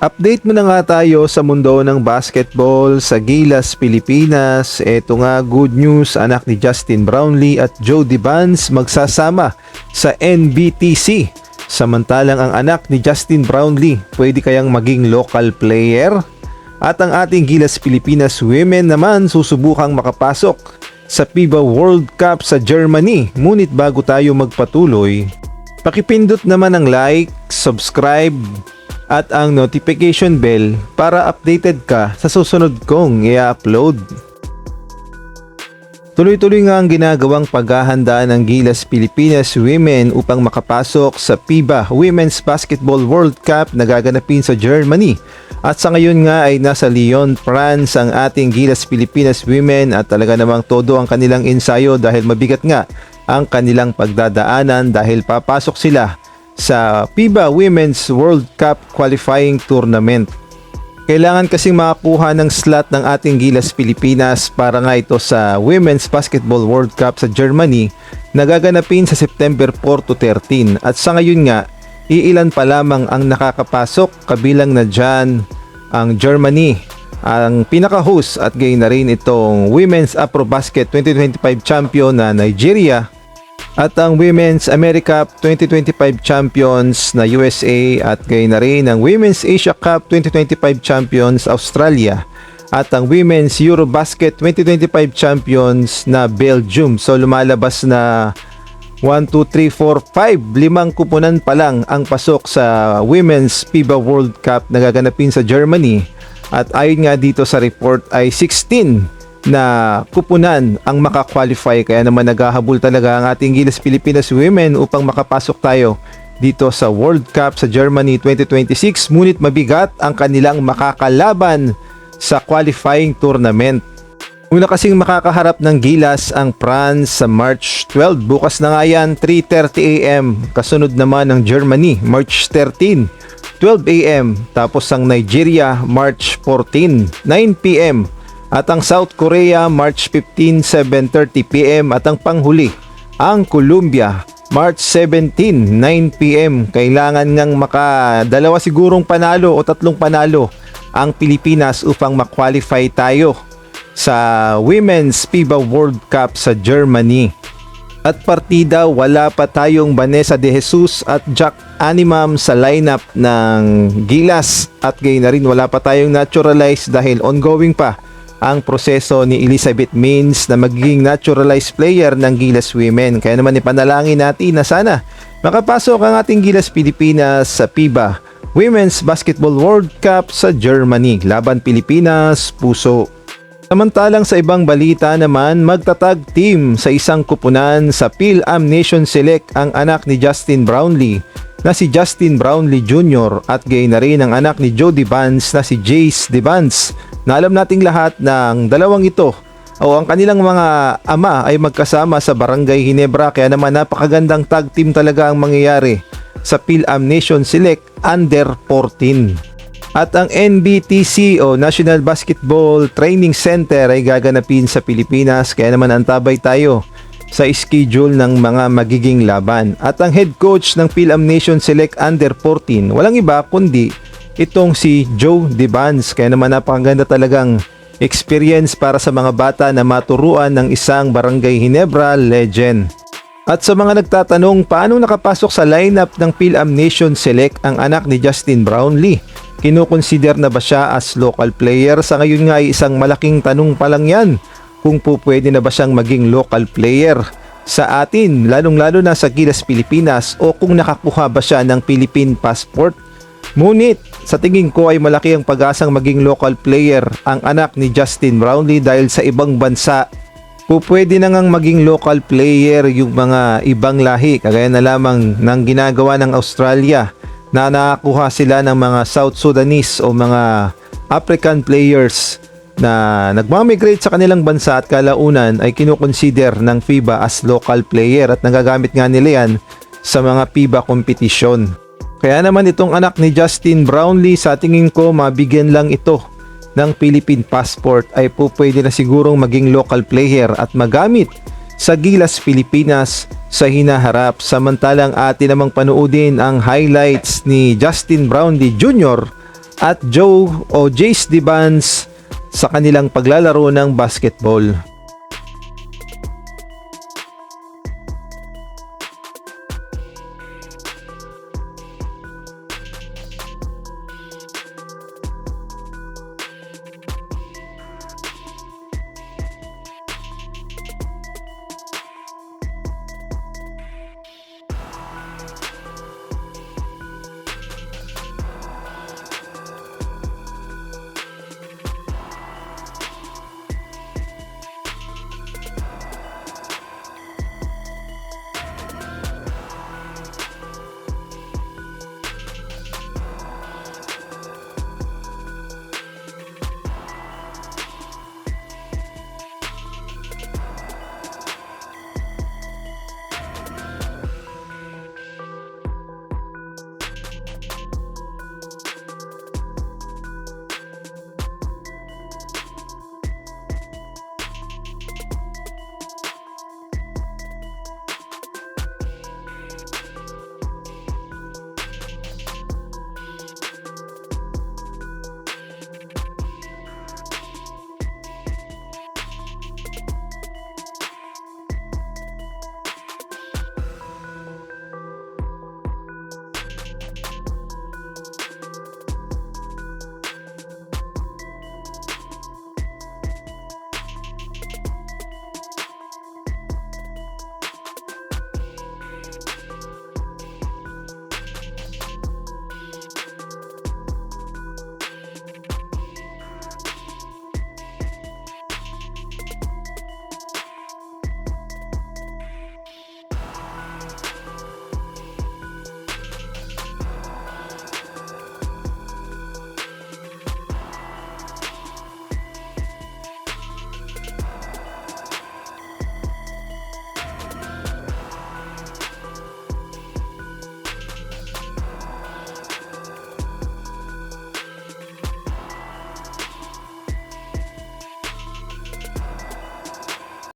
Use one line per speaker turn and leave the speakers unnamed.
Update mo na nga tayo sa mundo ng basketball sa Gilas, Pilipinas. Ito nga, good news, anak ni Justin Brownlee at Jody Vance magsasama sa NBTC. Samantalang ang anak ni Justin Brownlee pwede kayang maging local player. At ang ating Gilas Pilipinas women naman susubukang makapasok sa FIBA World Cup sa Germany. Ngunit bago tayo magpatuloy, pakipindot naman ang like, subscribe, at ang notification bell para updated ka sa susunod kong i-upload. Tuloy-tuloy nga ang ginagawang paghahanda ng Gilas Pilipinas Women upang makapasok sa FIBA Women's Basketball World Cup na gaganapin sa Germany. At sa ngayon nga ay nasa Lyon, France ang ating Gilas Pilipinas Women at talaga namang todo ang kanilang ensayo dahil mabigat nga ang kanilang pagdadaanan dahil papasok sila sa FIBA Women's World Cup Qualifying Tournament. Kailangan kasing makakuha ng slot ng ating Gilas Pilipinas para nga ito sa Women's Basketball World Cup sa Germany na gaganapin sa September 4 to 13. At sa ngayon nga, iilan pa lamang ang nakakapasok, kabilang na dyan ang Germany, ang pinaka-host, at gayon na rin itong Women's Afrobasket 2025 champion na Nigeria, at ang Women's America Cup 2025 champions na USA, at gayon na rin ang Women's Asia Cup 2025 champions Australia, at ang Women's Eurobasket 2025 champions na Belgium. So lumalabas na 1, 2, 3, 4, 5, 5 kupunan pa lang ang pasok sa Women's FIBA World Cup na gaganapin sa Germany. At ayon nga dito sa report ay 16 na kupunan ang makakwalify, kaya naman naghahabol talaga ang ating Gilas Pilipinas Women upang makapasok tayo dito sa World Cup sa Germany 2026. Ngunit mabigat ang kanilang makakalaban sa qualifying tournament. Una kasing makakaharap ng Gilas ang France sa March 12. Bukas na nga yan, 3:30 AM. Kasunod naman ng Germany, March 13, 12 AM. Tapos ang Nigeria, March 14, 9 PM. At ang South Korea, March 15, 7:30 PM. At ang panghuli, ang Colombia, March 17, 9 PM. Kailangan ngang makadalawa sigurong panalo o tatlong panalo ang Pilipinas upang makwalify tayo sa Women's FIBA World Cup sa Germany. At partida, wala pa tayong Vanessa De Jesus at Jack Animam sa lineup ng Gilas. At gayon na rin wala pa tayong naturalized dahil ongoing pa ang proseso ni Elizabeth Means na magiging naturalized player ng Gilas Women. Kaya naman ipanalangin natin na sana makapasok ang ating Gilas Pilipinas sa FIBA Women's Basketball World Cup sa Germany. Laban Pilipinas, puso. Samantalang sa ibang balita naman, magtatag team sa isang kupunan sa Phil-Am Nation Select ang anak ni Justin Brownlee na si Justin Brownlee Jr. at gayon na rin ang anak ni Jody Vance na si Jace De Vance, na alam nating lahat ng dalawang ito o ang kanilang mga ama ay magkasama sa Barangay Ginebra. Kaya naman napakagandang tag team talaga ang mangyayari sa Phil-Am Nation Select Under 14. At ang NBTC o National Basketball Training Center ay gaganapin sa Pilipinas, kaya naman antabay tayo sa schedule ng mga magiging laban. At ang head coach ng Phil-Am Nation Select Under 14, walang iba kundi itong si Joe De Vance. Kaya naman napakaganda talagang experience para sa mga bata na maturuan ng isang Barangay Ginebra legend. At sa mga nagtatanong paano nakapasok sa lineup ng Phil-Am Nation Select ang anak ni Justin Brownlee, kinukonsider na ba siya as local player? Sa ngayon nga ay isang malaking tanong pa lang yan kung po pwede na ba siyang maging local player sa atin, lalong-lalo na sa Gilas Pilipinas, o kung nakakuha ba siya ng Philippine passport. Ngunit sa tingin ko ay malaki ang pag-asang maging local player ang anak ni Justin Brownlee dahil sa ibang bansa po pwede na ngang maging local player yung mga ibang lahi, kagaya na lamang ng ginagawa ng Australia na nakakuha sila ng mga South Sudanese o mga African players na nagmamigrate sa kanilang bansa at kalaunan ay kinukonsider ng FIBA as local player at nagagamit nga nila yan sa mga FIBA kompetisyon. Kaya naman itong anak ni Justin Brownlee, sa tingin ko mabigyan lang ito ng Philippine passport ay po pwede na sigurong maging local player at magamit sa Gilas Pilipinas sa hinaharap. Samantalang atin namang panoodin ang highlights ni Justin Brownlee Jr. at Joe o Jace Dibans sa kanilang paglalaro ng basketball.